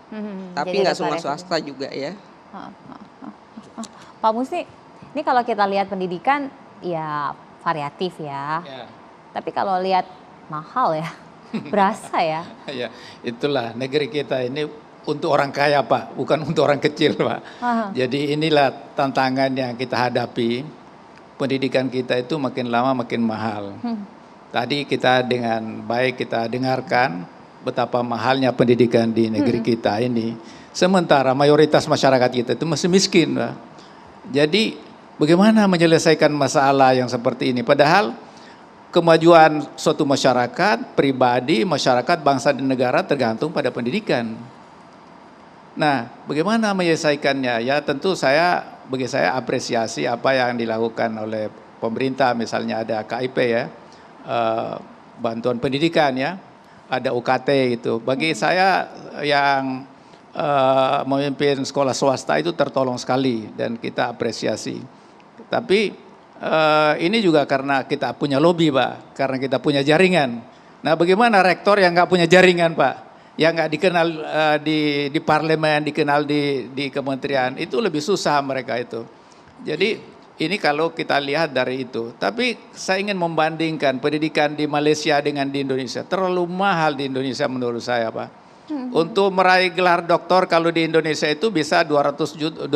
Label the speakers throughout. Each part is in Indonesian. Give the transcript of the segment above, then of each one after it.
Speaker 1: Tapi
Speaker 2: Jadi ada
Speaker 1: nggak semua
Speaker 2: variasi.
Speaker 1: swasta juga ya.
Speaker 2: Heeh, heeh, heeh, heeh. Pak Musni, ini kalau kita lihat pendidikan ya variatif ya.
Speaker 3: Ya.
Speaker 2: Tapi kalau lihat mahal ya, berasa ya.
Speaker 3: Ya, itulah negeri kita ini untuk orang kaya Pak, bukan untuk orang kecil Pak.
Speaker 2: Heeh.
Speaker 3: Jadi inilah tantangan yang kita hadapi. Pendidikan kita itu makin lama makin mahal. Tadi kita dengan baik kita dengarkan betapa mahalnya pendidikan di negeri kita ini. Sementara mayoritas masyarakat kita itu masih miskin Pak. Jadi bagaimana menyelesaikan masalah yang seperti ini? Padahal kemajuan suatu masyarakat, pribadi, masyarakat, bangsa dan negara tergantung pada pendidikan. Nah, bagaimana menyelesaikannya? Ya tentu bagi saya apresiasi apa yang dilakukan oleh pemerintah, misalnya ada KIP ya, bantuan pendidikan ya, ada UKT itu. Bagi saya yang memimpin sekolah swasta itu tertolong sekali dan kita apresiasi. Tapi ini juga karena kita punya lobby Pak, karena kita punya jaringan. Nah bagaimana rektor yang nggak punya jaringan Pak? Yang nggak dikenal di parlemen, dikenal di kementerian, itu lebih susah mereka itu. Jadi ini kalau kita lihat dari itu. Tapi saya ingin membandingkan pendidikan di Malaysia dengan di Indonesia. Terlalu mahal di Indonesia menurut saya Pak. Untuk meraih gelar doktor kalau di Indonesia itu bisa 250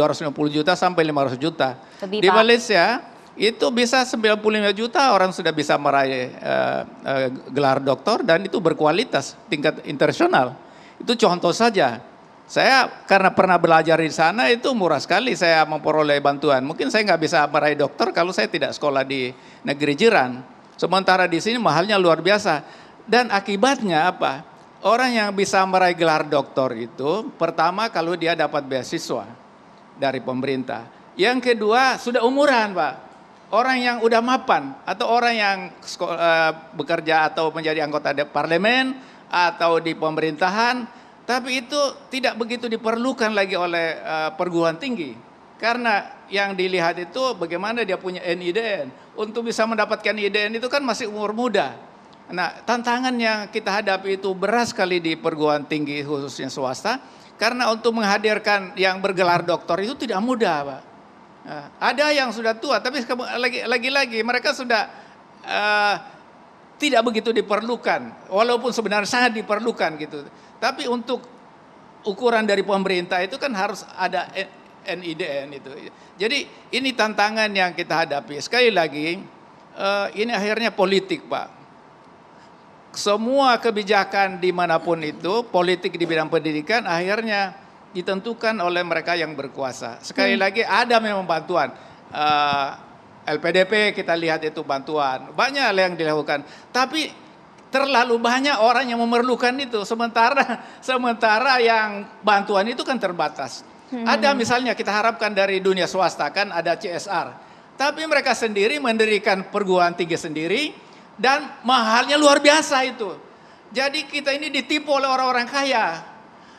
Speaker 3: juta sampai 500 juta.
Speaker 2: Lebih,
Speaker 3: Di
Speaker 2: Pak.
Speaker 3: Malaysia itu bisa 95 juta orang sudah bisa meraih gelar doktor dan itu berkualitas tingkat internasional. Itu contoh saja. Saya karena pernah belajar di sana itu murah sekali saya memperoleh bantuan. Mungkin saya nggak bisa meraih dokter kalau saya tidak sekolah di negeri jiran. Sementara di sini mahalnya luar biasa. Dan akibatnya apa? Orang yang bisa meraih gelar doktor itu pertama kalau dia dapat beasiswa dari pemerintah. Yang kedua sudah umuran Pak. Orang yang udah mapan atau orang yang bekerja atau menjadi anggota parlemen atau di pemerintahan, tapi itu tidak begitu diperlukan lagi oleh perguruan tinggi. Karena yang dilihat itu bagaimana dia punya NIDN. Untuk bisa mendapatkan NIDN itu kan masih umur muda. Nah tantangan yang kita hadapi itu berat sekali di perguruan tinggi khususnya swasta. Karena untuk menghadirkan yang bergelar doktor itu tidak mudah Pak. Ada yang sudah tua, tapi lagi-lagi mereka sudah tidak begitu diperlukan, walaupun sebenarnya sangat diperlukan gitu. Tapi untuk ukuran dari pemerintah itu kan harus ada NIDN itu. Jadi ini tantangan yang kita hadapi. Sekali lagi, ini akhirnya politik Pak. Semua kebijakan dimanapun itu, politik di bidang pendidikan akhirnya ditentukan oleh mereka yang berkuasa. Sekali lagi ada memang bantuan. LPDP kita lihat itu bantuan. Banyak yang dilakukan. Tapi terlalu banyak orang yang memerlukan itu. Sementara yang bantuan itu kan terbatas. Ada misalnya kita harapkan dari dunia swasta kan ada CSR. Tapi mereka sendiri mendirikan perguruan tinggi sendiri. Dan mahalnya luar biasa itu. Jadi kita ini ditipu oleh orang-orang kaya.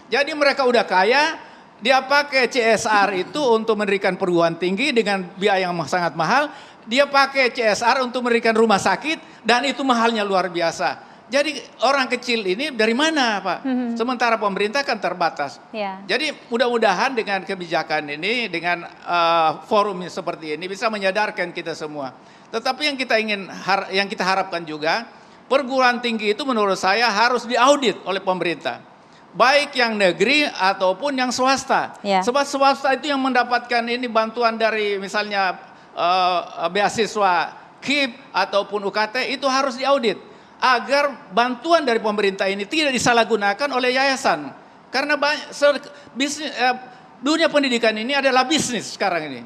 Speaker 3: Jadi mereka udah kaya, dia pakai CSR itu untuk mendirikan perguruan tinggi dengan biaya yang sangat mahal. Dia pakai CSR untuk mendirikan rumah sakit dan itu mahalnya luar biasa. Jadi orang kecil ini dari mana Pak? Sementara pemerintah kan terbatas.
Speaker 2: Ya.
Speaker 3: Jadi mudah-mudahan dengan kebijakan ini, dengan forum seperti ini bisa menyadarkan kita semua. Tetapi yang kita harapkan juga, perguruan tinggi itu menurut saya harus diaudit oleh pemerintah. Baik yang negeri ataupun yang swasta.
Speaker 2: Ya.
Speaker 3: Sebab swasta itu yang mendapatkan ini bantuan dari misalnya beasiswa KIP ataupun UKT itu harus diaudit. Agar bantuan dari pemerintah ini tidak disalahgunakan oleh yayasan. Karena dunia pendidikan ini adalah bisnis sekarang ini.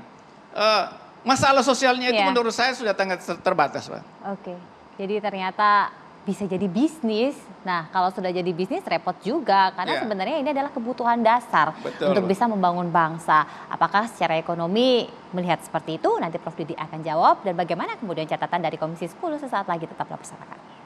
Speaker 3: Masalah sosialnya itu menurut saya sudah sangat terbatas Pak.
Speaker 2: Oke, jadi ternyata bisa jadi bisnis. Nah kalau sudah jadi bisnis repot juga. Karena sebenarnya ini adalah kebutuhan dasar.
Speaker 3: Betul.
Speaker 2: Untuk bisa membangun bangsa. Apakah secara ekonomi melihat seperti itu? Nanti Prof Didi akan jawab. Dan bagaimana kemudian catatan dari Komisi 10 sesaat lagi tetaplah bersama kami.